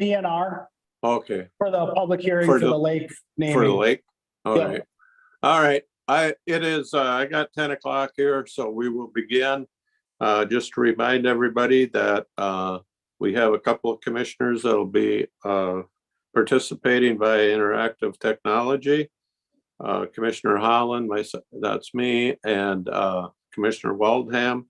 DNR Okay, for the public hearing For for the- the lake naming. for the lake? All Yeah. right. All right, it is, I got 10 o'clock here, so we will begin. Just to remind everybody that, we have a couple of commissioners that'll be, participating via interactive technology. Commissioner Holland, that's me, and, Commissioner Waldham.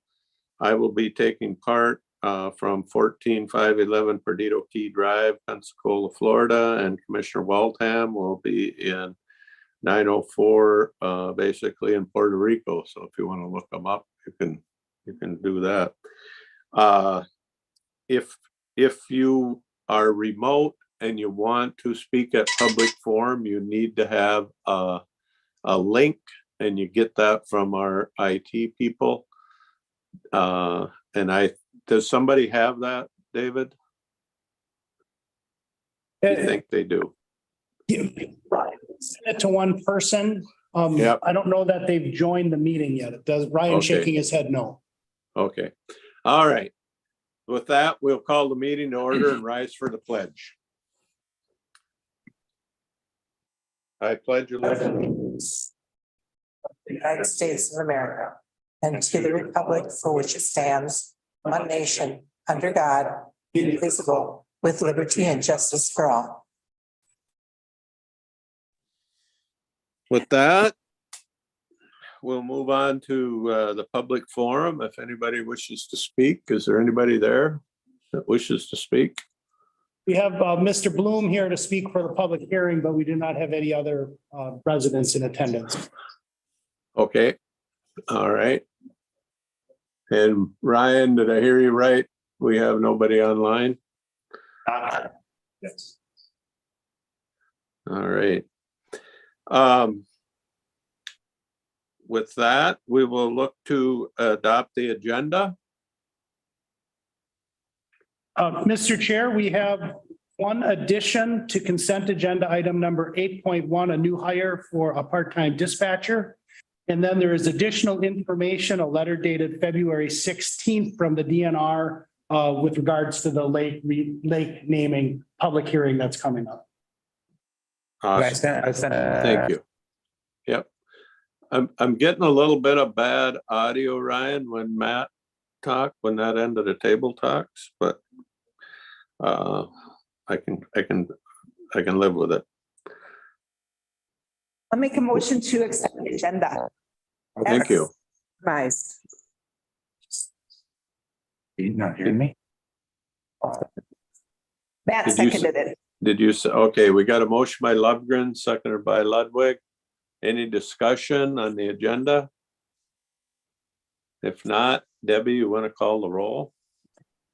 I will be taking part, from 14511 Perdido Key Drive, Pensacola, Florida, and Commissioner Waldham will be in 904, basically in Puerto Rico. So if you want to look them up, you can do that. If you are remote and you want to speak at public forum, you need to have a link, and you get that from our IT people. Does somebody have that, David? I think they do. Right. Send it to one person. Yep. I don't know that they've joined the meeting yet. It does. Ryan Okay. shaking his head no. Okay, all right. With that, we'll call the meeting to order and rise for the pledge. I pledge allegiance. The United States of America, and to the republic for which it stands, one nation, under God, indivisible, with liberty and justice for all. With that, we'll move on to the public forum. If anybody wishes to speak, is there anybody there that wishes to speak? We have Mr. Bloom here to speak for the public hearing, but we do not have any other residents in attendance. Okay, all right. And Ryan, did I hear you right? We have nobody online? Yes. All right. With that, we will look to adopt the agenda. Mr. Chair, we have one addition to consent agenda item number 8.1, a new hire for a part-time dispatcher. And then there is additional information, a letter dated February 16th from the DNR with regards to the lake naming public hearing that's coming up. Awesome. Thank you. Yep. I'm getting a little bit of bad audio, Ryan, when Matt when that end of the table talks, but I can live with it. I'll make a motion to accept the agenda. Thank you. Rise. You not hearing me? Matt Did you seconded it. Did you say, okay, we got a motion by Lundgren, seconded by Ludwig. Any discussion on the agenda? If not, Debbie, you want to call the roll?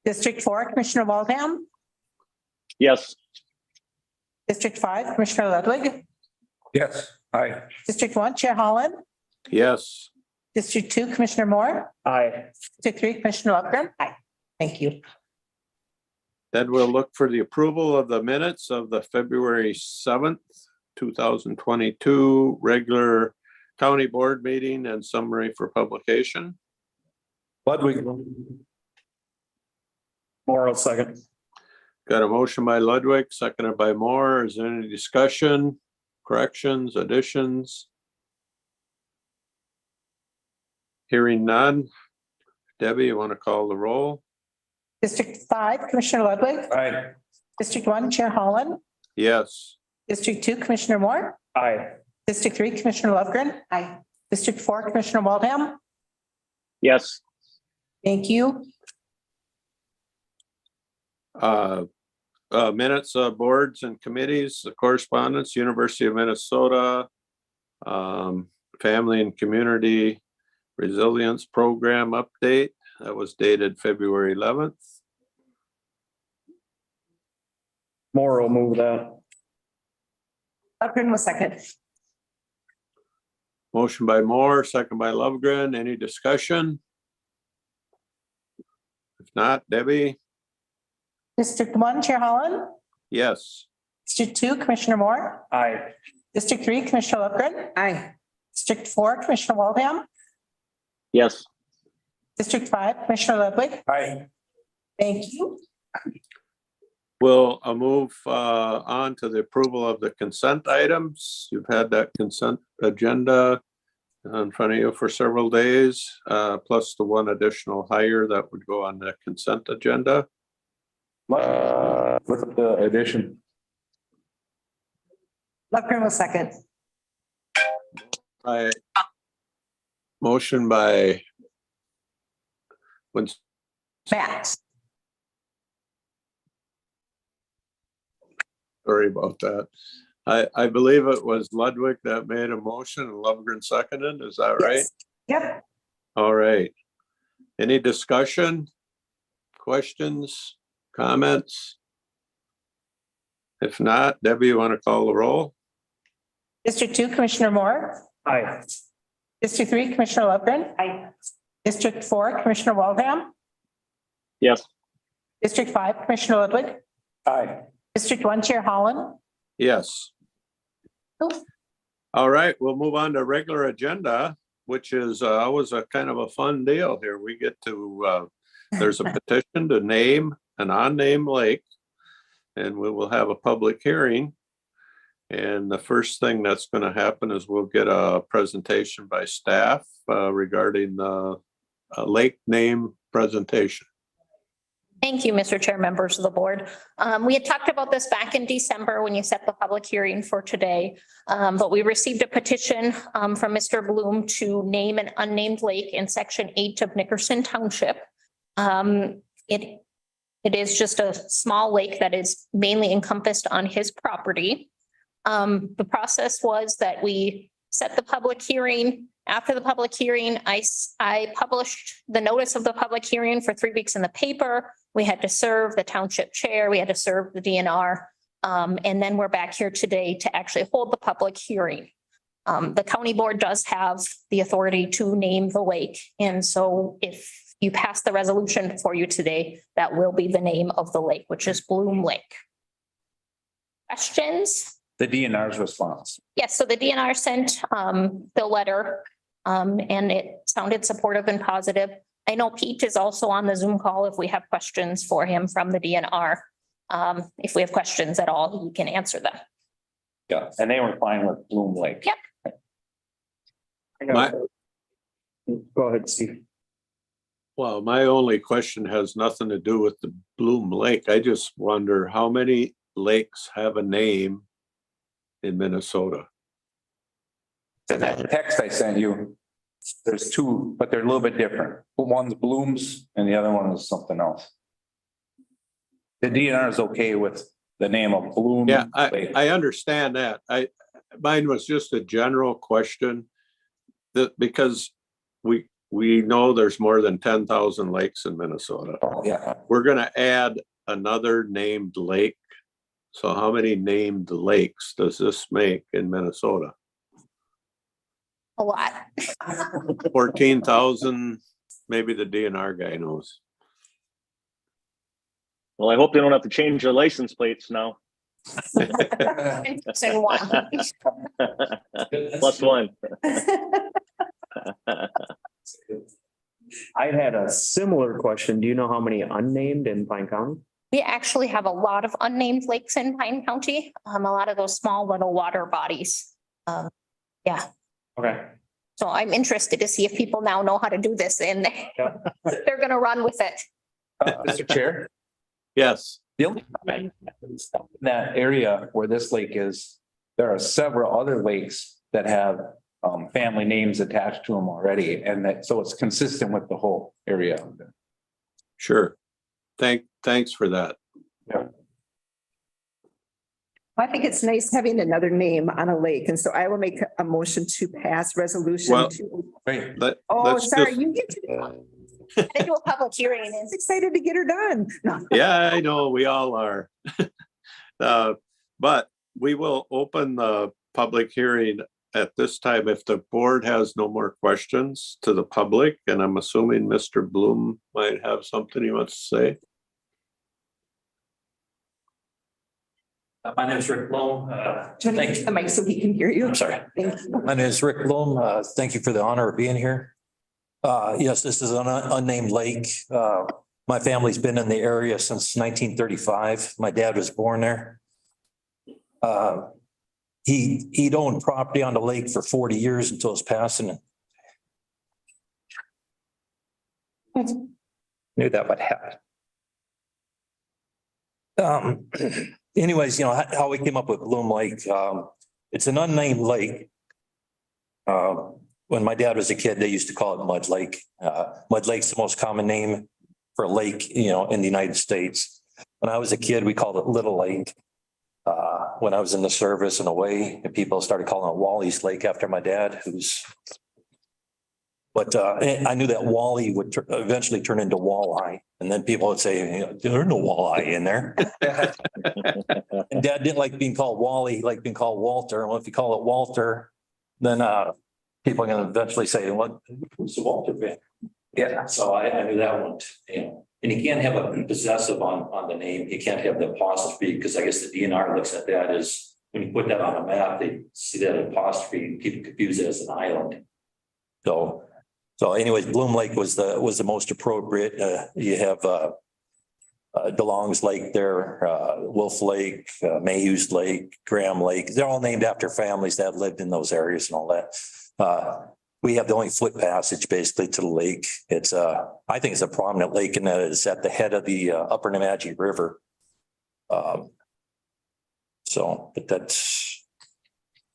District 4, Commissioner Waldham. Yes. District 5, Commissioner Ludwig. Yes. Aye. District 1, Chair Holland. Yes. District 2, Commissioner Moore. Aye. District 3, Commissioner Lundgren. Aye. Thank you. Then we'll look for the approval of the minutes of the February 7th, 2022 regular county board meeting and summary for publication. Ludwig. Moral second. Got a motion by Ludwig, seconded by Moore. Is there any discussion, corrections, additions? Hearing none. Debbie, you want to call the roll? District 5, Commissioner Ludwig. Aye. District 1, Chair Holland. Yes. District 2, Commissioner Moore. Aye. District 3, Commissioner Lovegren. Aye. District 4, Commissioner Waldham. Yes. Thank you. Minutes of boards and committees, the correspondence, University of Minnesota, Family and Community Resilience Program update. That was dated February 11th. Moral move that. Lovegren was second. Motion by Moore, second by Lovegren. Any discussion? If not, Debbie? District 1, Chair Holland. Yes. District 2, Commissioner Moore. Aye. District 3, Commissioner Lovegren. Aye. District 4, Commissioner Waldham. Yes. District 5, Commissioner Ludwig. Aye. Thank you. We'll move on to the approval of the consent items. You've had that consent agenda in front of you for several days, plus the one additional hire that would go on the consent agenda. With the addition. Lundgren will second. By motion by Matt. sorry about that. I believe it was Ludwig that made a motion and Lovegren seconded. Is that right? Yes. Yep. All right. Any discussion? Questions? Comments? If not, Debbie, you want to call the roll? District 2, Commissioner Moore. Aye. District 3, Commissioner Lundgren. Aye. District 4, Commissioner Waldram. Yes. District 5, Commissioner Ludwig. Aye. District 1, Chair Holland. Yes. Oh. All right, we'll move on to regular agenda, which is always a kind of a fun deal here. We get to, there's a petition to name an unnamed lake, and we will have a public hearing. And the first thing that's going to happen is we'll get a presentation by staff regarding the lake name presentation. Thank you, Mr. Chair, members of the board. We had talked about this back in December when you set the public hearing for today. But we received a petition from Mr. Bloom to name an unnamed lake in section 8 of Nickerson Township. It is just a small lake that is mainly encompassed on his property. The process was that we set the public hearing. After the public hearing, I published the notice of the public hearing for 3 weeks in the paper. We had to serve the township chair. We had to serve the DNR. And then we're back here today to actually hold the public hearing. The county board does have the authority to name the lake. And so if you pass the resolution for you today, that will be the name of the lake, which is Bloom Lake. Questions? The DNR's response. Yes, so the DNR sent the letter and it sounded supportive and positive. I know Pete is also on the Zoom call if we have questions for him from the DNR. If we have questions at all, he can answer them. Yeah, and they were fine with Bloom Lake. Yep. My- Go ahead, Steve. Well, my only question has nothing to do with the Bloom Lake. I just wonder how many lakes have a name in Minnesota? In that text I sent you, there's two, but they're a little bit different. One's Blooms and the other one is something else. The DNR is okay with the name of Bloom. Yeah, Lake. I understand that. Mine was just a general question. That because we know there's more than 10,000 lakes in Minnesota. Oh, yeah. We're gonna add another named lake. So how many named lakes does this make in Minnesota? A lot. 14,000, maybe the DNR guy knows. Well, I hope they don't have to change their license plates now. Interesting one. Plus one. I had a similar question. Do you know how many unnamed in Pine County? We actually have a lot of unnamed lakes in Pine County, a lot of those small little water bodies. Yeah, Okay. so I'm interested to see if people now know how to do this and they're gonna run with it. Mr. Chair, Yes, the only comment in that area where this lake is, there are several other lakes that have family names attached to them already, and that, so it's consistent with the whole area. sure. Thanks for that. I think it's nice having another name on a lake, and so I will make a motion to pass resolution Well- to. Right. Oh, let's sorry, just- you get to. I do a public hearing and I'm excited to get her done. No. Yeah, I know, we all are. But we will open the public hearing at this time if the board has no more questions to the public, and I'm assuming Mr. Bloom might have something he wants to say. My name is Rick Bloom. Turn Thank you. the mic so he can hear you. I'm sorry. Thank you. My name is Rick Bloom. Thank you for the honor of being here. Yes, this is an unnamed lake. My family's been in the area since 1935. My dad was born there. He'd owned property on the lake for 40 years until his passing. Knew that would happen. Anyways, how we came up with Bloom Lake, it's an unnamed lake. When my dad was a kid, they used to call it Mud Lake. Mud Lake's the most common name for a lake, in the United States. When I was a kid, we called it Little Lake. When I was in the service and away, and people started calling it Wally's Lake after my dad, but I knew that Wally would eventually turn into Walleye. And then people would say, there's no walleye in there. And Dad didn't like being called Wally, he liked being called Walter. Well, if you call it Walter, then people are going to eventually say, what, who's the Walter been? Yeah, so I knew that one, and you can't have a possessive on the name. You can't have the apostrophe, because I guess the DNR looks at that as, when you put that on a map, they see that apostrophe and people confuse it as an island. So anyways, Bloom Lake was the most appropriate. You have DeLong's Lake there, Wolf Lake, Mayhew's Lake, Graham Lake. They're all named after families that lived in those areas and all that. We have the only foot passage basically to the lake. It's I think it's a prominent lake, and that is at the head of the Upper Nemadji River. But that's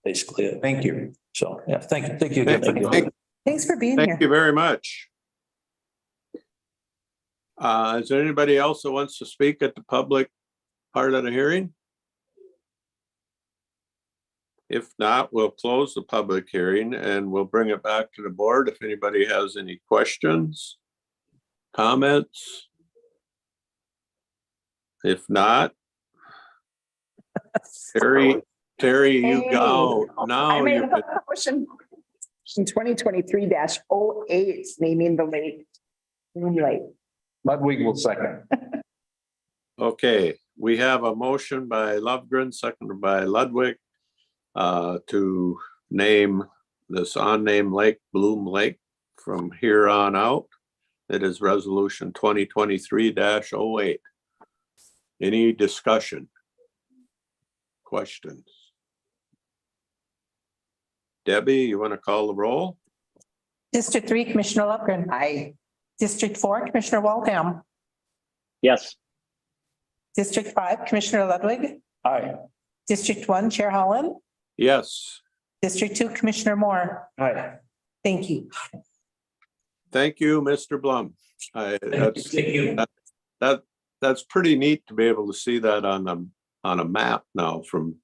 basically it. Thank you. So, yeah, thank you again. Thanks for being here. Thank you very much. Is there anybody else that wants to speak at the public part of the hearing? If not, we'll close the public hearing and we'll bring it back to the board if anybody has any questions, comments. If not, Terry, you go. Now you can. Motion 2023-08, naming the lake Bloom Lake. Ludwig will second. Okay, we have a motion by Lovegren, seconded by Ludwig, to name this unnamed lake Bloom Lake from here on out. It is resolution 2023-08. Any discussion? Questions? Debbie, you want to call the roll? District 3, Commissioner Lundgren. Aye. District 4, Commissioner Waldham. Yes. District 5, Commissioner Ludwig. Aye. District 1, Chair Holland. Yes. District 2, Commissioner Moore. Hi. Thank you. Thank you, Mr. Blum. Thank you. That's pretty neat to be able to see that on a map now from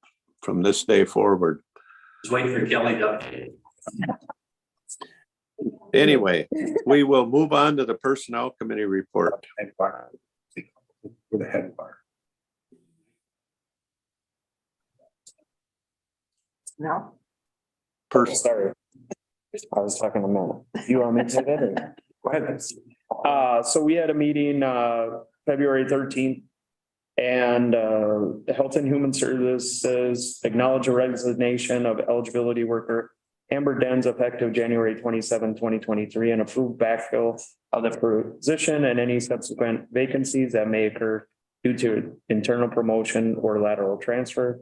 this day forward. Just waiting for Kelly to. Anyway, we will move on to the Personnel Committee report. With a head bar. No. Sorry. I was talking a minute. You want me to say that? Or? Go ahead. So we had a meeting, February 13th. And the Health and Human Services acknowledge a resignation of eligibility worker Amber Denz effective January 27, 2023, and approve backfill of the position and any subsequent vacancies that may occur due to internal promotion or lateral transfer.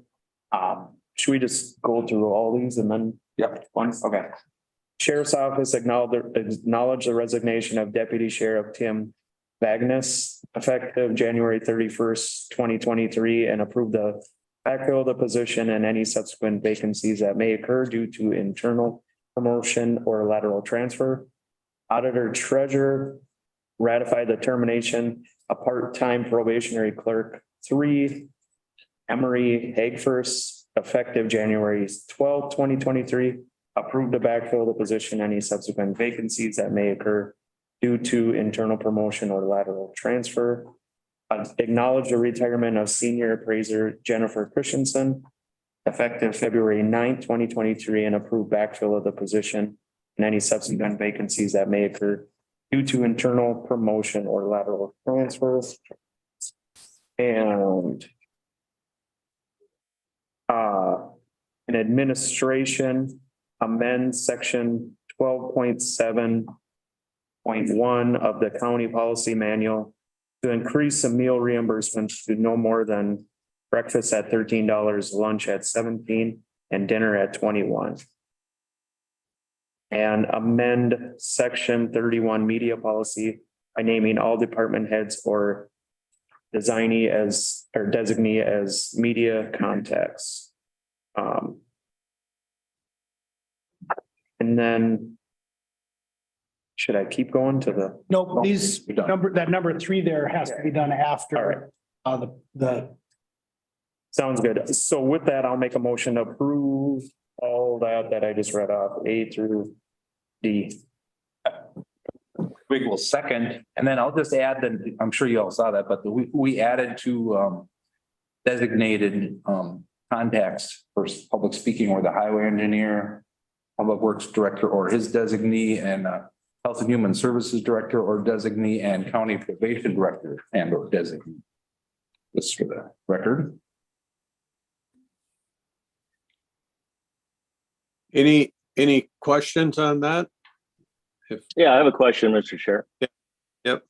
Should we just go through all these and then? Yep. One, okay. Sheriff's Office acknowledge the resignation of Deputy Sheriff Tim Magnus effective January 31st, 2023, and approve the backfill of the position and any subsequent vacancies that may occur due to internal promotion or lateral transfer. Auditor Treasurer ratify the termination of part-time probationary clerk 3, Emery Hagfors, effective January 12th, 2023. Approve the backfill of the position, any subsequent vacancies that may occur due to internal promotion or lateral transfer. Acknowledge the retirement of senior appraiser Jennifer Christensen effective February 9th, 2023, and approve backfill of the position and any subsequent vacancies that may occur due to internal promotion or lateral transfers. And an administration amend section 12.7.1 of the county policy manual to increase the meal reimbursement to no more than breakfast at $13, lunch at 17, and dinner at 21. And amend section 31 media policy by naming all department heads or designee as media contacts. And then should I keep going to the? No, these You're done. number 3 there has to be done All right. after the Sounds good. So with that, I'll make a motion to approve all that I just read off, A through D. We will second, and then I'll just add that, I'm sure you all saw that, but we added to designated contacts for public speaking, or the highway engineer, public works director or his designee, and health and human services director or designee, and county probation director and or designee. Just for the record. Any questions on that? Yeah, I have a question, Mr. Chair. Yep.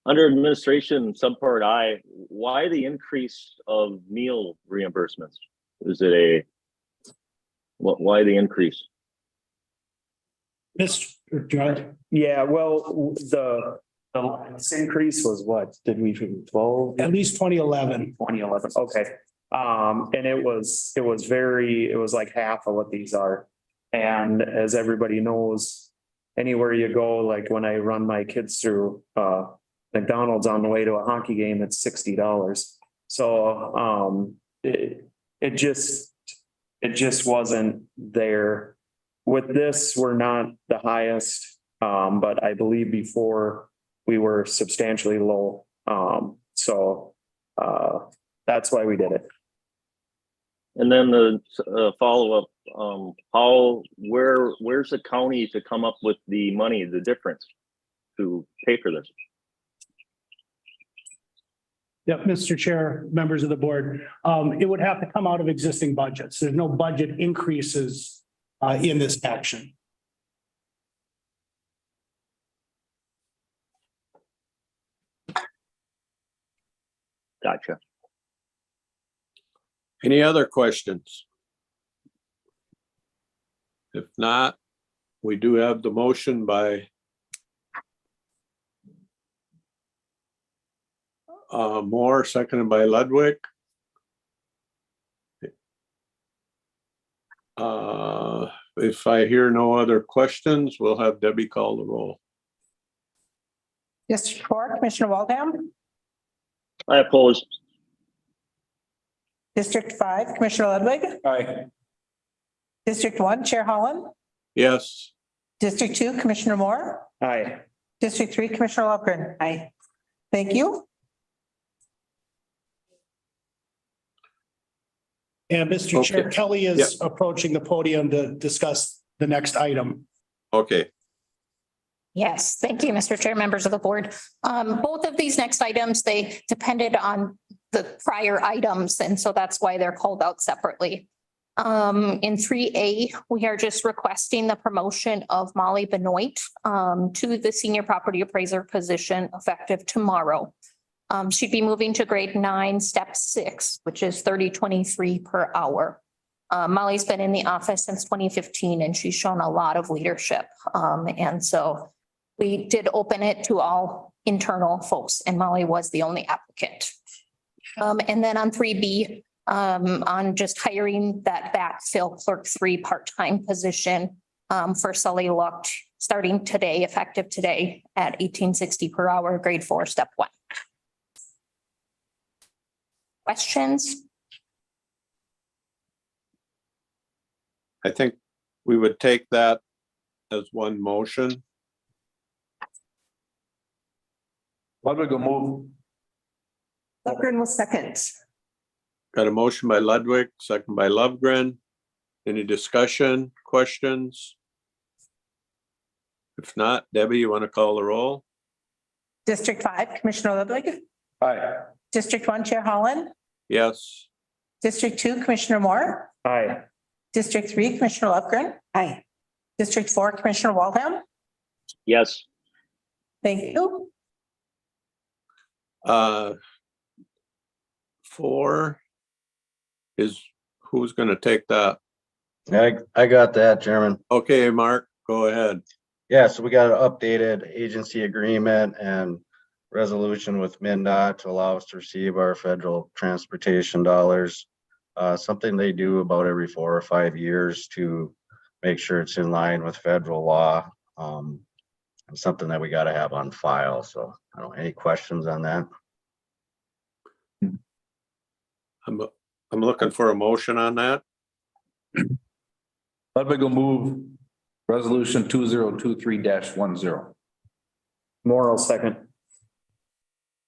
Under administration, subpart I, why the increase of meal reimbursements? Is it why the increase? Mr. Judge, Yeah, well, the last increase was what? Did we do 12? at least 2011. 2011, okay. And it was like half of what these are. And as everybody knows, anywhere you go, like when I run my kids through McDonald's on the way to a hockey game, it's $60. So it just wasn't there. With this, we're not the highest, but I believe before we were substantially low. So that's why we did it. And then the follow-up, where's the county to come up with the money, the difference to pay for this? Yep, Mr. Chair, members of the board, it would have to come out of existing budgets. There's no budget increases in this action. Gotcha. Any other questions? If not, we do have the motion by Moore, seconded by Ludwig. If I hear no other questions, we'll have Debbie call the roll. District 4, Commissioner Waldham. I oppose. District 5, Commissioner Ludwig. Aye. District 1, Chair Holland. Yes, District 2, Commissioner Moore. Aye. District 3, Commissioner Lopgren. Aye. Thank you. And Mr. Chair, Okay. Kelly is approaching the podium to discuss the next item. okay. Yes, thank you, Mr. Chair, members of the board. Both of these next items, they depended on the prior items, and so that's why they're called out separately. In 3A, we are just requesting the promotion of Molly Benoit to the senior property appraiser position effective tomorrow. She'd be moving to grade 9, step 6, which is $30.23 per hour. Molly's been in the office since 2015 and she's shown a lot of leadership. And so we did open it to all internal folks and Molly was the only applicant. And then on 3B, on just hiring that backfill clerk 3 part-time position for Sully Lucht, starting today, effective today at $18.60 per hour, grade 4, step 1. Questions? I think we would take that as one motion. Ludwig will move. Lopgren will second. Got a motion by Ludwig, second by Lovegren. Any discussion, questions? If not, Debbie, you want to call the roll? District 5, Commissioner Ludwig. Aye. District 1, Chair Holland. Yes, District 2, Commissioner Moore. Aye. District 3, Commissioner Lopgren. Aye. District 4, Commissioner Waldham. Yes. Thank you. 4 is, who's gonna take that? I got that, Chairman. Okay, Mark, go ahead. Yeah, so we got an updated agency agreement and resolution with MnDOT to allow us to receive our federal transportation dollars. Something they do about every 4 or 5 years to make sure it's in line with federal law. And something that we gotta have on file. So I don't, any questions on that? I'm looking for a motion on that. Ludwig will move resolution 2023-10. Moral second.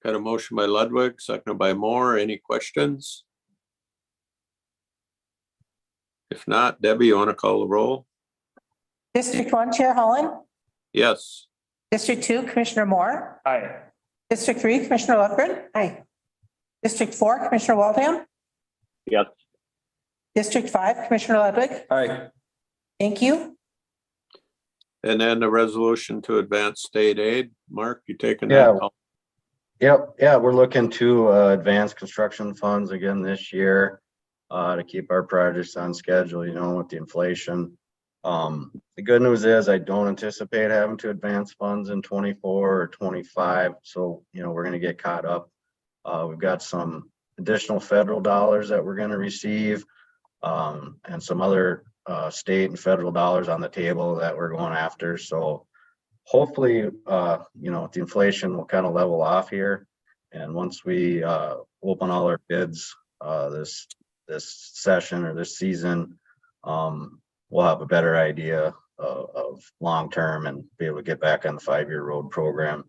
Got a motion by Ludwig, seconded by Moore. Any questions? If not, Debbie, you want to call the roll? District 1, Chair Holland. Yes. District 2, Commissioner Moore. Aye. District 3, Commissioner Lundgren. Aye. District 4, Commissioner Waldham. Yes. District 5, Commissioner Ludwig. Aye. Thank you. And then the resolution to advance state aid. Mark, you taking Yeah. that? Yep, yeah, we're looking to advance construction funds again this year to keep our projects on schedule, you know, with the inflation. The good news is I don't anticipate having to advance funds in 24 or 25. So, you know, we're gonna get caught up. We've got some additional federal dollars that we're gonna receive and some other state and federal dollars on the table that we're going after. So hopefully, you know, the inflation will kind of level off here. And once we open all our bids this session or this season, we'll have a better idea of long-term and be able to get back on the 5-year road program.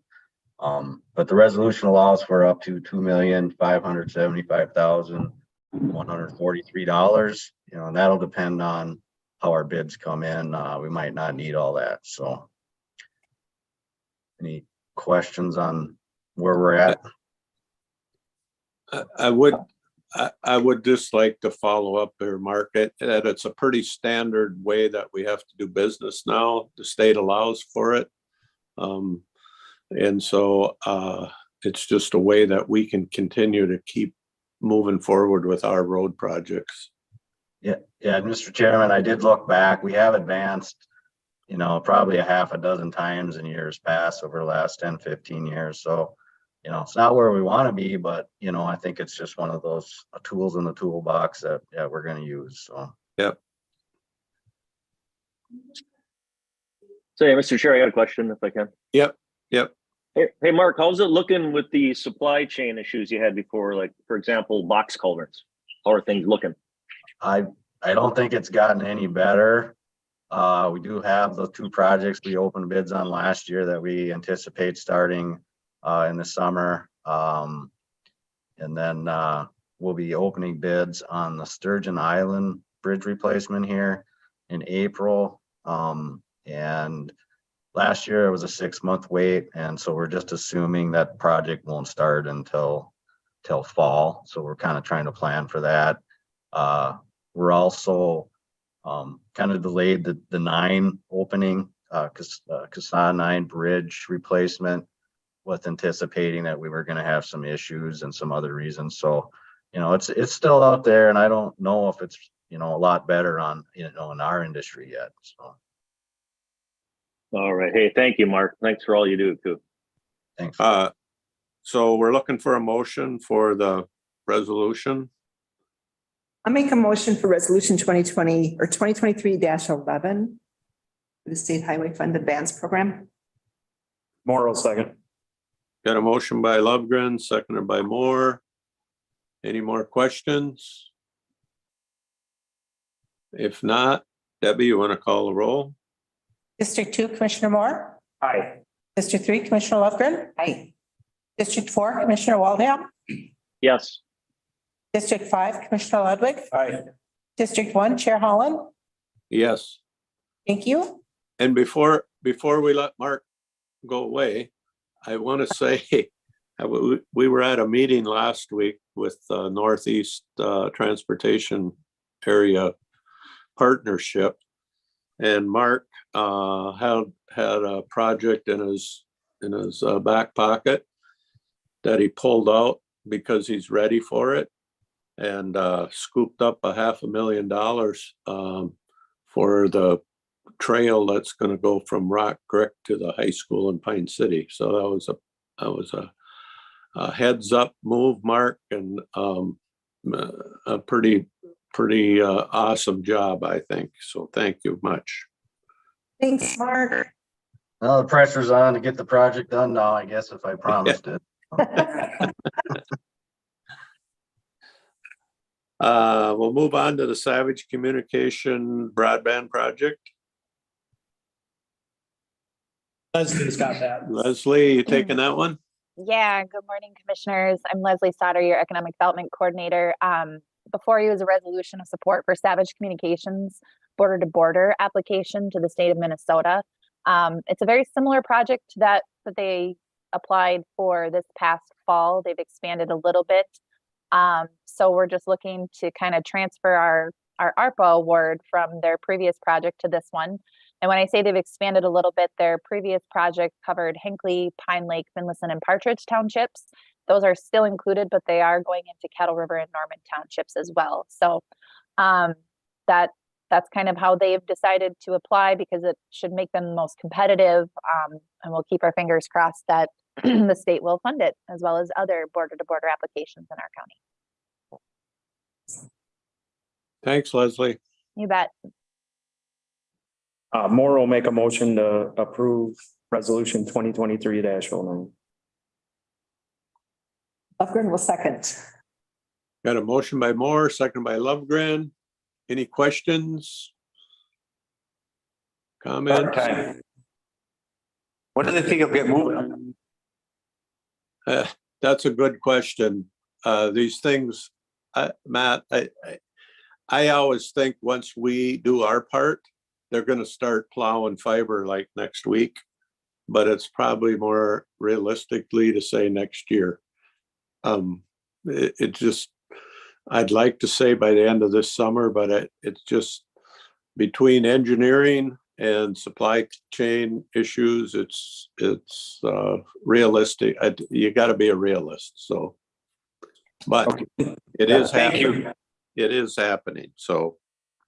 But the resolution allows for up to $2,575,143, you know, and that'll depend on how our bids come in. We might not need all that. So any questions on where we're at? I would just like to follow up there, Mark, that it's a pretty standard way that we have to do business now. The state allows for it. And so it's just a way that we can continue to keep moving forward with our road projects. Yeah, Mr. Chairman, I did look back. We have advanced, you know, probably a half a dozen times in years past over the last 10, 15 years. So, you know, it's not where we want to be, but, you know, I think it's just one of those tools in the toolbox that we're going to use. So, Yep. Say, Mr. Chair, I got a question if I can. Yep. Hey, Mark, how's it looking with the supply chain issues you had before? Like, for example, box culverts. How are things looking? I don't think it's gotten any better. We do have the 2 projects we opened bids on last year that we anticipate starting in the summer. And then we'll be opening bids on the Sturgeon Island bridge replacement here in April. And last year it was a 6-month wait. And so we're just assuming that project won't start until fall. So we're kind of trying to plan for that. We're also kind of delayed the 9 opening, Casada 9 bridge replacement with anticipating that we were going to have some issues and some other reasons. So, you know, it's still out there and I don't know if it's, you know, a lot better on, you know, in our industry yet. So. All right. Hey, thank you, Mark. Thanks for all you do too. Thanks. So we're looking for a motion for the resolution. I'll make a motion for resolution 2020 or 2023-11 for the State Highway Fund Advance Program. Moral second. Got a motion by Lovegren, seconded by Moore. Any more questions? If not, Debbie, you want to call the roll? District 2, Commissioner Moore. Aye. District 3, Commissioner Lundgren. Aye. District 4, Commissioner Waldham. Yes. District 5, Commissioner Ludwig. Aye. District 1, Chair Holland. Yes. Thank you. And before we let Mark go away, I want to say we were at a meeting last week with Northeast Transportation Area Partnership, and Mark had a project in his back pocket that he pulled out because he's ready for it. And scooped up $500,000 for the trail that's gonna go from Rock Creek to the high school in Pine City. So that was a heads up move, Mark, and a pretty awesome job, I think. So thank you much. Thanks, Mark. Well, the pressure's on to get the project done now, I guess, if I promised it. We'll move on to the Savage Communication Broadband Project. Leslie's got that. Leslie, you taking that one? Yeah, good morning, commissioners. I'm Leslie Sauter, your Economic Development Coordinator. Before you is a resolution of support for Savage Communications border to border application to the state of Minnesota. It's a very similar project to that they applied for this past fall. They've expanded a little bit. So we're just looking to kind of transfer our ARPA award from their previous project to this one. And when I say they've expanded a little bit, their previous project covered Hinckley, Pine Lake, Finlayson, and Partridge townships. Those are still included, but they are going into Kettle River and Norman townships as well. So that's kind of how they've decided to apply, because it should make them the most competitive. And we'll keep our fingers crossed that the state will fund it, as well as other border to border applications in our county. Thanks, Leslie. You bet. Moore will make a motion to approve resolution 2023-09. Lofgren will second. Got a motion by Moore, second by Lovegren. Any questions? Comments? Part-time. When do they think it'll get moving? That's a good question. These things, Matt, I always think once we do our part, they're gonna start plowing fiber like next week, but it's probably more realistically to say next year. It just, I'd like to say by the end of this summer, but it's just between engineering and supply chain issues, it's realistic. You gotta be a realist, so. But it is happening. It is happening, so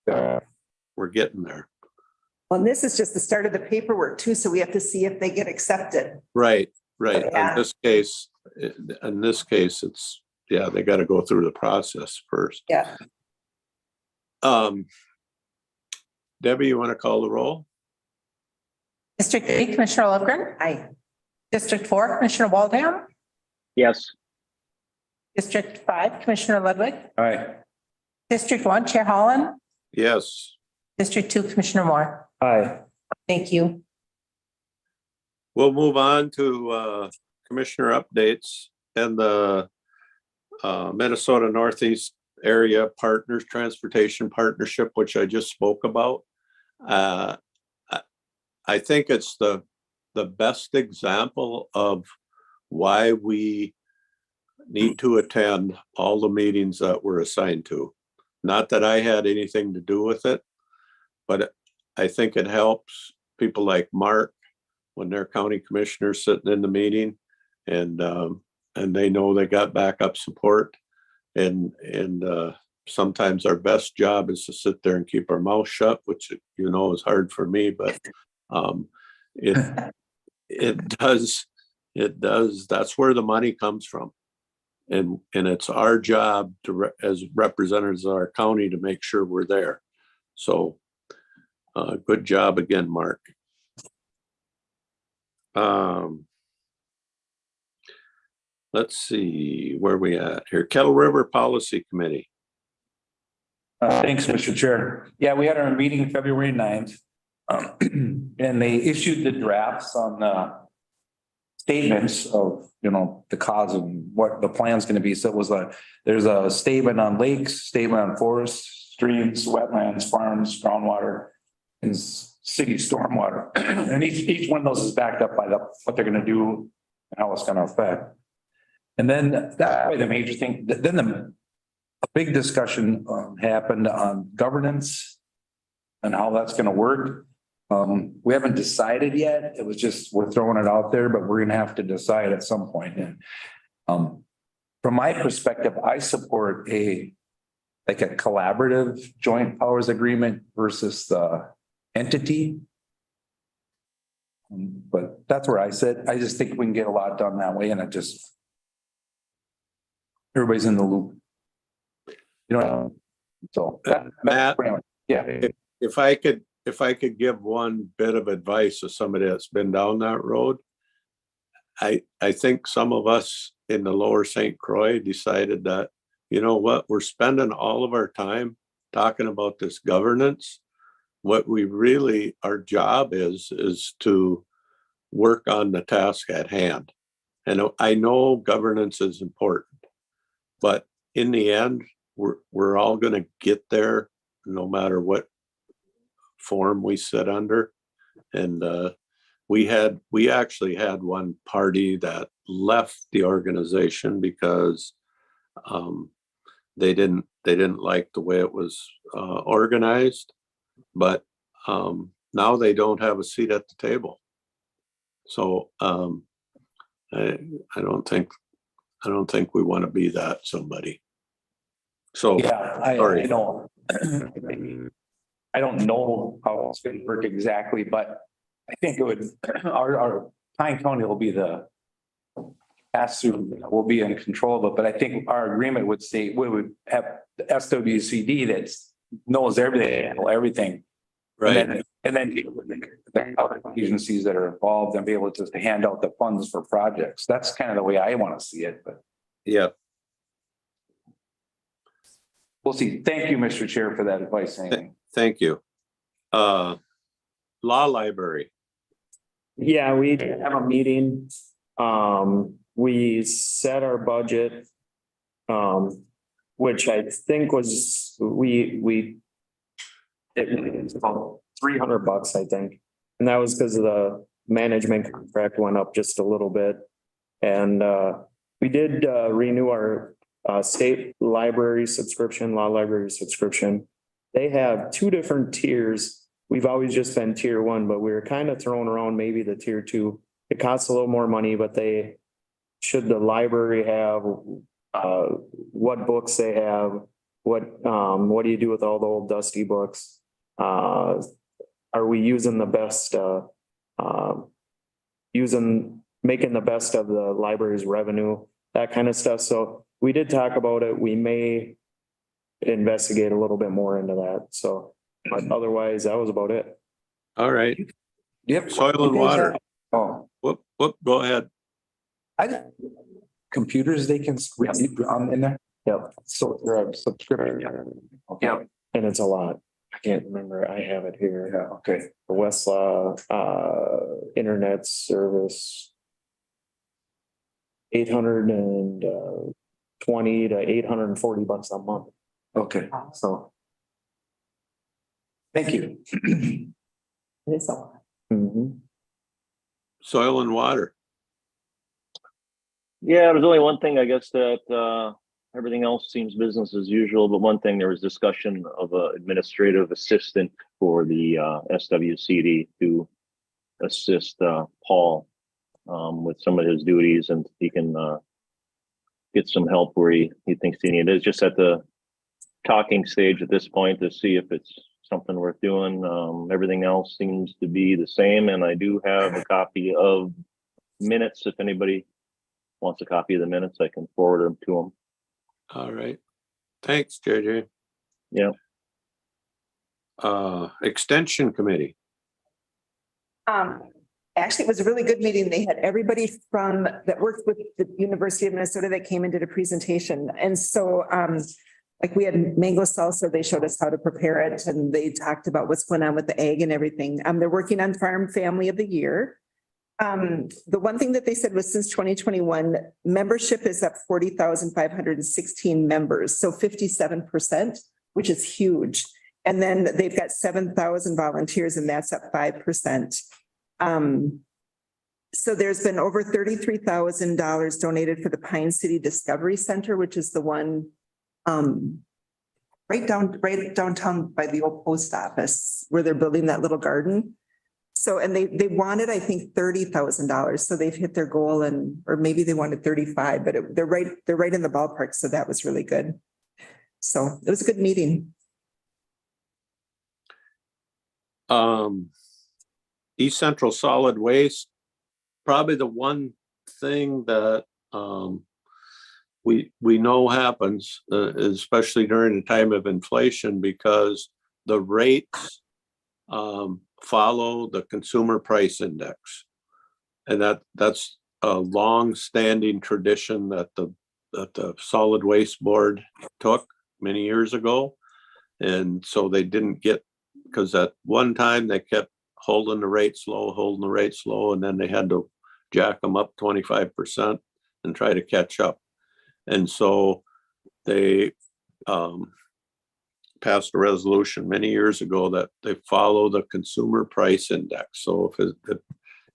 we're getting there. Well, and this is just the start of the paperwork too, so we have to see if they get accepted. Right. Yeah. In this case, it's, yeah, they gotta go through the process first. Yeah. Debbie, you wanna call the roll? District 8, Commissioner Lofgren. Aye. District 4, Commissioner Waldham. Yes. District 5, Commissioner Ludwig. All right. District 1, Chair Holland. Yes. District 2, Commissioner Moore. Aye. Thank you. We'll move on to commissioner updates and the Minnesota Northeast Area Partners Transportation Partnership, which I just spoke about. I think it's the best example of why we need to attend all the meetings that we're assigned to. Not that I had anything to do with it, but I think it helps people like Mark when they're county commissioners sitting in the meeting and they know they got backup support. And sometimes our best job is to sit there and keep our mouth shut, which, you know, is hard for me, but it does, that's where the money comes from. And it's our job to, as representatives of our county, to make sure we're there. So good job again, Mark. Let's see where we at here. Kettle River Policy Committee. Thanks, Mr. Chair. Yeah, we had our meeting February 9th. And they issued the drafts on the statements of, you know, the cause of what the plan's going to be. So it was there's a statement on lakes, statement on forests, streams, wetlands, farms, groundwater, and city stormwater. And each one of those is backed up by what they're going to do and how it's going to affect. And then that's probably the major thing. Then a big discussion happened on governance and how that's going to work. We haven't decided yet. It was just, we're throwing it out there, but we're going to have to decide at some point. And From my perspective, I support like a collaborative joint powers agreement versus the entity. But that's where I sit. I just think we can get a lot done that way, and it just everybody's in the loop. You know, so Matt, yeah. if I could give one bit of advice to somebody that's been down that road. I think some of us in the lower St. Croix decided that, you know what, we're spending all of our time talking about this governance. What we really, our job is to work on the task at hand. And I know governance is important, but in the end, we're all going to get there no matter what form we sit under. And we actually had one party that left the organization because they didn't like the way it was organized, but now they don't have a seat at the table. So I don't think we want to be that somebody. So Yeah, I know. I don't know how it's going to work exactly, but I think it would, our Pine County will be the pass through, will be in control of it, but I think our agreement would say we would have the SWCD that knows everything. right. And then the other agencies that are involved and be able to hand out the funds for projects. That's kind of the way I want to see it, but Yeah. we'll see. Thank you, Mr. Chair, for that advice. Thank you. Law library. Yeah, we did have a meeting. We set our budget. Which I think was, it was about $300, I think. And that was because of the management contract went up just a little bit. And we did renew our state library subscription, law library subscription. They have two different tiers. We've always just been tier one, but we were kind of throwing around maybe the tier two. It costs a little more money, but should the library have what books they have, what do you do with all the old dusty books? Are we using the best, making the best of the library's revenue, that kind of stuff. So we did talk about it. We may investigate a little bit more into that. So, but otherwise, that was about it. All right. Yep. Soil and water. Oh, Whoop, go ahead. computers they can in there. Yep. So they're a subscription. Okay. Yep. And it's a lot. I can't remember. I have it here. Yeah, okay. The Westlaw, internet service. 820 to $840 a month. Okay, so. Thank you. It's a lot. Mhm. Soil and water. Yeah, there's only one thing, I guess, that everything else seems business as usual, but one thing, there was discussion of an administrative assistant for the SWCD to assist Paul with some of his duties, and he can get some help where he thinks he needs it. It's just at the talking stage at this point to see if it's something worth doing. Everything else seems to be the same, and I do have a copy of minutes. If anybody wants a copy of the minutes, I can forward them to them. All right. Thanks, JJ. Yeah. Extension committee. Actually, it was a really good meeting. They had everybody that worked with the University of Minnesota that came and did a presentation. And so, like we had mango salsa, they showed us how to prepare it, and they talked about what's going on with the egg and everything. They're working on Farm Family of the Year. The one thing that they said was since 2021, membership is up 40,516 members, so 57%, which is huge. And then they've got 7,000 volunteers, and that's up 5%. So there's been over $33,000 donated for the Pine City Discovery Center, which is the one right downtown by the old post office where they're building that little garden. So, and they wanted, I think, $30,000. So they've hit their goal and, or maybe they wanted 35, but they're right in the ballpark. So that was really good. So it was a good meeting. East Central Solid Waste, probably the one thing that, we know happens, especially during the time of inflation, because the rates, follow the consumer price index. And that's a long-standing tradition that the Solid Waste Board took many years ago. And so they didn't get, because at one time they kept holding the rates low, and then they had to jack them up 25% and try to catch up. And so they passed a resolution many years ago that they follow the consumer price index. So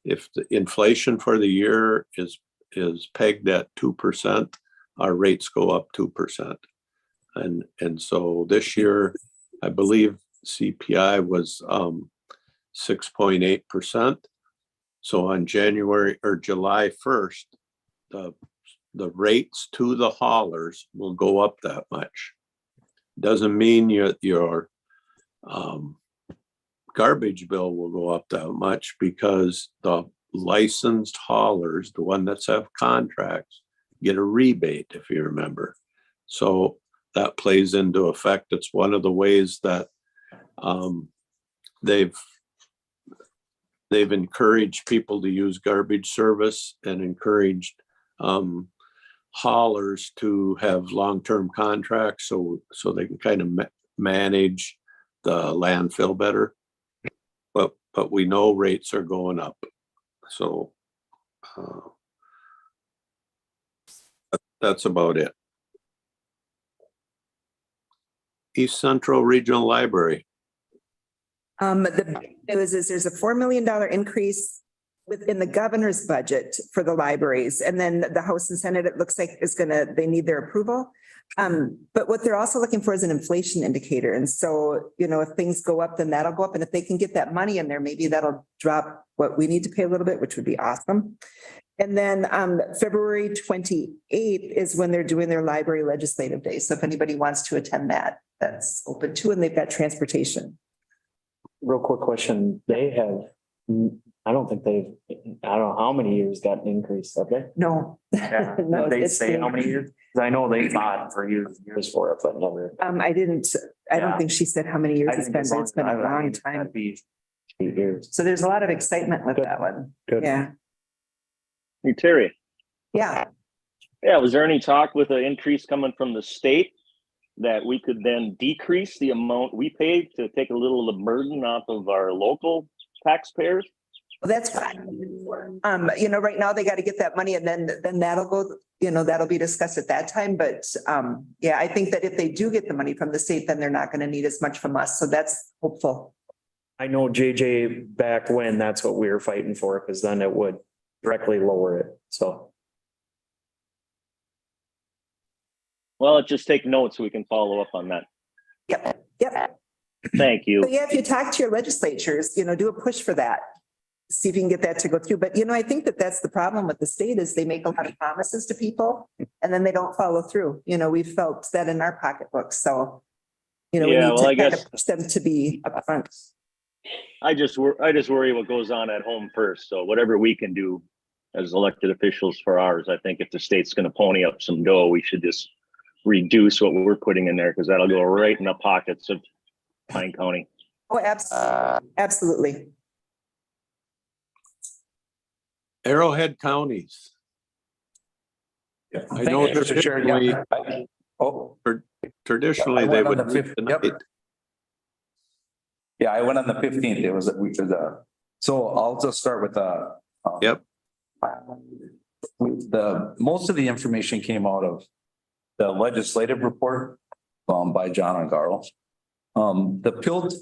if the inflation for the year is pegged at 2%, our rates go up 2%. And so this year, I believe CPI was 6.8%. So on January or July 1st, the rates to the haulers will go up that much. Doesn't mean your garbage bill will go up that much, because the licensed haulers, the one that's have contracts, get a rebate, if you remember. So that plays into effect. It's one of the ways that they've encouraged people to use garbage service and encouraged haulers to have long-term contracts so they can kind of manage the landfill better. But we know rates are going up. So that's about it. East Central Regional Library. The news is there's a $4 million increase within the governor's budget for the libraries. And then the House and Senate, it looks like they need their approval. But what they're also looking for is an inflation indicator. And so, if things go up, then that'll go up. And if they can get that money in there, maybe that'll drop what we need to pay a little bit, which would be awesome. And then February 28th is when they're doing their library legislative day. So if anybody wants to attend that, that's open too. And they've got transportation. Real quick question. They have, I don't know how many years got an increase, have they? No. Yeah. No, Did they it's say been- how many years? 'Cause I know they fought for years for it, but never. I don't Yeah. think she said how many years I it's think been, as but long it's been a as I- long time. That'd be 8 years. So there's a lot of excitement with Good. that one. Good. Yeah, Hey, Terry, yeah. was there any talk with an increase coming from the state that we could then decrease the amount we pay to take a little of the burden off of our local taxpayers? Well, that's fine. Right now they got to get that money and then that'll go, that'll be discussed at that time. But yeah, I think that if they do get the money from the state, then they're not going to need as much from us. So that's hopeful. I know JJ back when that's what we were fighting for, because then it would directly lower it. So. Well, just take notes so we can follow up on that. Yep. Thank you. But yeah, if you talk to your legislatures, do a push for that. See if you can get that to go through. But, I think that that's the problem with the state is they make a lot of promises to people and then they don't follow through. We've felt that in our pocketbooks. So, we Yeah, need well, to I kind guess- of push them to be upfront. I just worry what goes on at home first. So whatever we can do as elected officials for ours, I think if the state's going to pony up some dough, we should just reduce what we're putting in there, because that'll go right in the pockets of Pine County. Oh, absolutely. Arrowhead counties. I Thank know you, Mr. Chair. Yeah. traditionally I they went on would. the meet 5th. tonight. Yep. Yeah, I went on the 15th. It was a week of so I'll just start with Yep. Most of the information came out of the legislative report by John and Garl. The PILT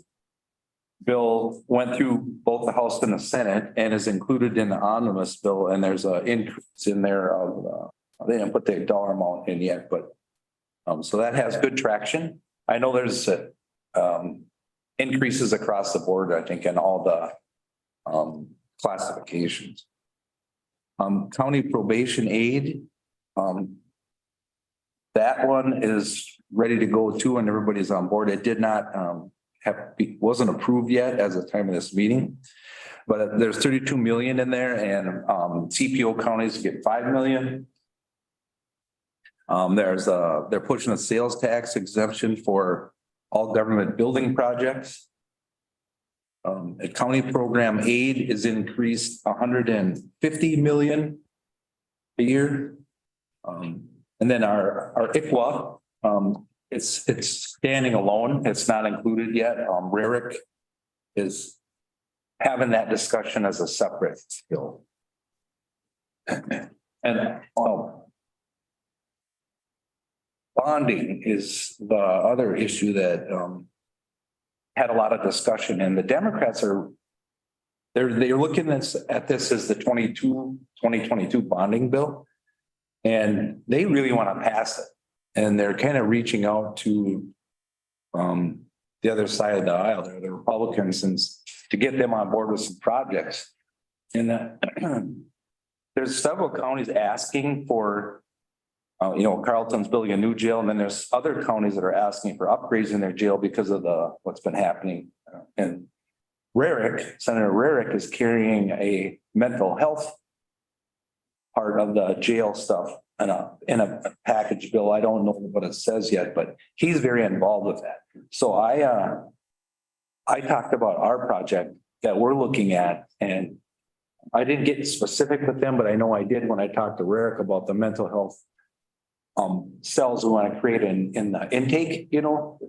bill went through both the House and the Senate and is included in the omnibus bill, and there's an increase in there of they didn't put the dollar amount in yet, but so that has good traction. I know there's increases across the board, I think, in all the classifications. County probation aid, that one is ready to go too, and everybody's on board. It did not wasn't approved yet as of the time of this meeting. But there's 32 million in there, and CPO counties get 5 million. They're pushing a sales tax exemption for all government building projects. A county program aid is increased 150 million a year. And then our ICWA, it's standing alone. It's not included yet. RERIC is having that discussion as a separate skill. And bonding is the other issue that had a lot of discussion, and the Democrats they're looking at this as the 2022 bonding bill. And they really want to pass it. And they're kind of reaching out to the other side of the aisle, the Republicans, and to get them on board with some projects. And there's several counties asking for, Carleton's building a new jail, and then there's other counties that are asking for upgrades in their jail because of what's been happening. And Senator Rarick is carrying a mental health part of the jail stuff in a package bill. I don't know what it says yet, but he's very involved with that. So I talked about our project that we're looking at, and I didn't get specific with them, but I know I did when I talked to Rarick about the mental health cells we want to create in the intake, so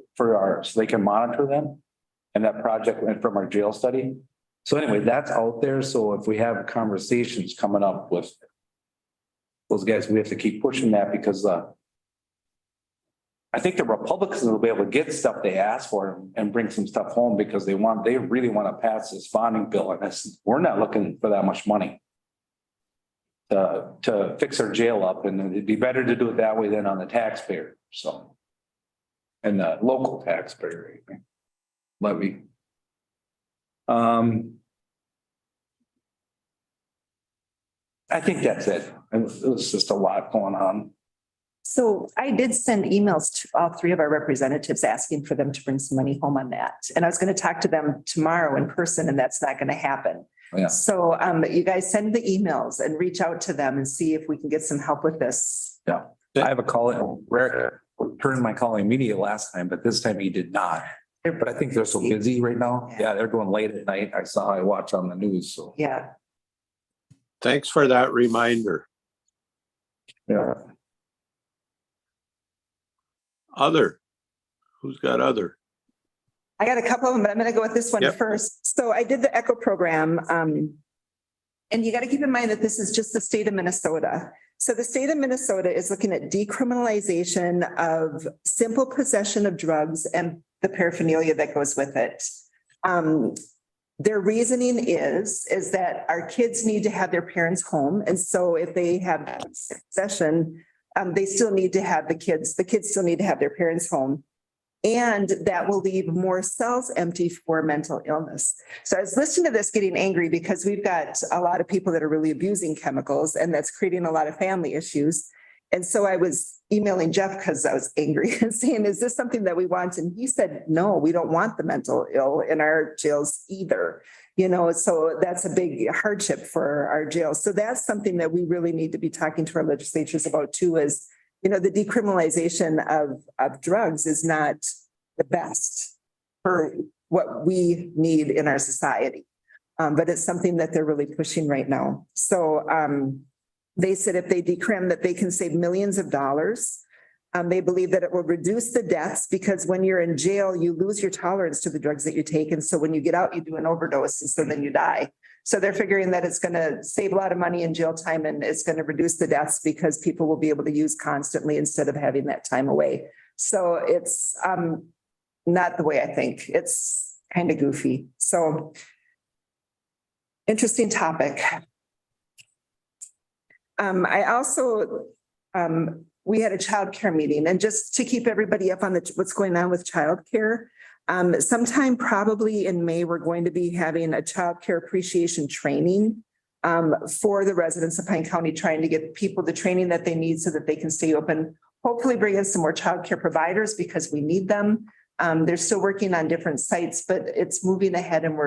they can monitor them. And that project went from our jail study. So anyway, that's out there. So if we have conversations coming up with those guys, we have to keep pushing that, because I think the Republicans will be able to get stuff they ask for and bring some stuff home, because they really want to pass this bonding bill. And we're not looking for that much money to fix our jail up, and it'd be better to do it that way than on the taxpayer. So, and the local taxpayer levy. I think that's it. It was just a lot going on. So I did send emails to all three of our representatives asking for them to bring some money home on that. And I was going to talk to them tomorrow in person, and that's not going to happen. Yeah. So you guys send the emails and reach out to them and see if we can get some help with this. Yeah. I have a call. Rarick returned my call immediately last time, but this time he did not. But I think they're so busy right now. Yeah, they're going late at night. I watch on the news. So Yeah. Thanks for that reminder. yeah. Who's got other? I got a couple of them, but I'm going to go with this one Yep. first. So I did the ECHO program. And you got to keep in mind that this is just the state of Minnesota. So the state of Minnesota is looking at decriminalization of simple possession of drugs and the paraphernalia that goes with it. Their reasoning is that our kids need to have their parents home. And so if they have possession, they still need to have the kids still need to have their parents home. And that will leave more cells empty for mental illness. So I was listening to this getting angry, because we've got a lot of people that are really abusing chemicals, and that's creating a lot of family issues. And so I was emailing Jeff because I was angry and saying, is this something that we want? And he said, no, we don't want the mental ill in our jails either. So that's a big hardship for our jails. So that's something that we really need to be talking to our legislatures about too, is, the decriminalization of drugs is not the best for what we need in our society. But it's something that they're really pushing right now. So they said if they decrim, that they can save millions of dollars. They believe that it will reduce the deaths, because when you're in jail, you lose your tolerance to the drugs that you take. And so when you get out, you do an overdose, and so then you die. So they're figuring that it's going to save a lot of money in jail time, and it's going to reduce the deaths because people will be able to use constantly instead of having that time away. So it's not the way I think. It's kind of goofy. So interesting topic. I also, we had a childcare meeting, and just to keep everybody up on what's going on with childcare, Sometime probably in May, we're going to be having a childcare appreciation training for the residents of Pine County, trying to get people the training that they need so that they can stay open. Hopefully bring in some more childcare providers because we need them. They're still working on different sites, but it's moving ahead and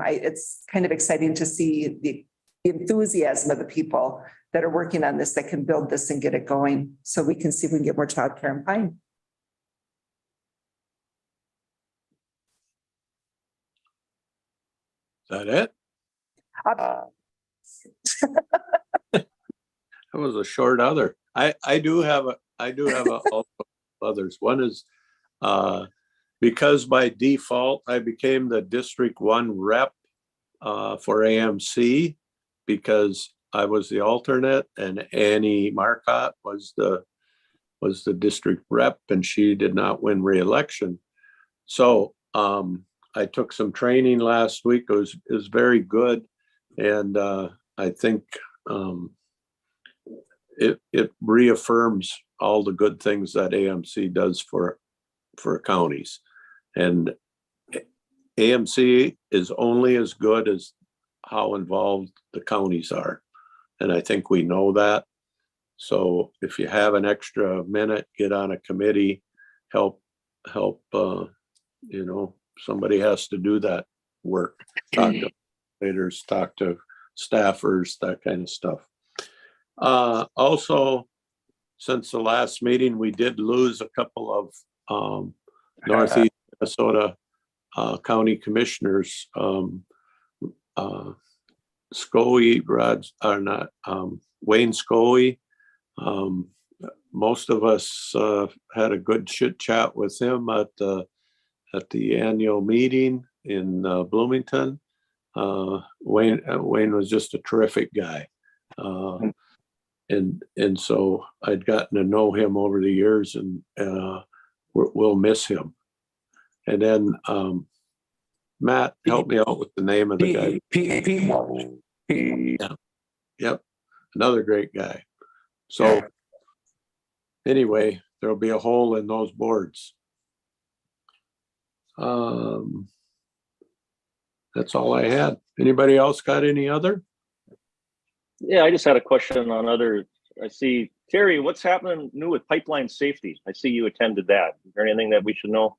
it's kind of exciting to see the enthusiasm of the people that are working on this, that can build this and get it going. So we can see if we can get more childcare in Pine. Is that it? Uh, That was a short other. I do have others. One is, because by default, I became the District 1 rep for AMC because I was the alternate and Annie Marcotte was the district rep and she did not win re-election. So I took some training last week. It was very good. And I think it reaffirms all the good things that AMC does for counties. And AMC is only as good as how involved the counties are. And I think we know that. So if you have an extra minute, get on a committee, help, somebody has to do that work. Talk to leaders, talk to staffers, that kind of stuff. Also, since the last meeting, we did lose a couple of Northeast Minnesota county commissioners. Wayne Scoey. Most of us had a good chit chat with him at the annual meeting in Bloomington. Wayne was just a terrific guy. And so I'd gotten to know him over the years and we'll miss him. And then Matt, help me out with the name of the guy. Pete. Yep. Another great guy. So anyway, there'll be a hole in those boards. That's all I had. Anybody else got any other? Yeah, I just had a question on other. I see, Terry, what's happening new with pipeline safety? I see you attended that. Is there anything that we should know?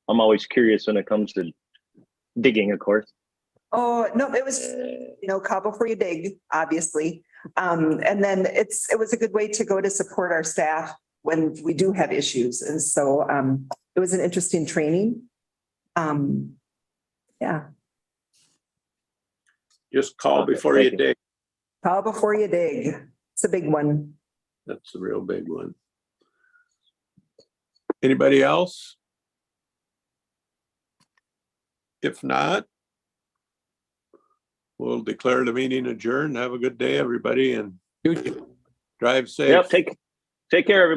I'm always curious when it comes to digging, of course. Oh, no, it was, call before you dig, obviously. And then it was a good way to go to support our staff when we do have issues. And so it was an interesting training. Yeah. Just call before you dig. Call before you dig. It's a big one. That's a real big one. Anybody else? If not, we'll declare the meeting adjourned. Have a good day, everybody, and drive safe. Yep, take care, everybody.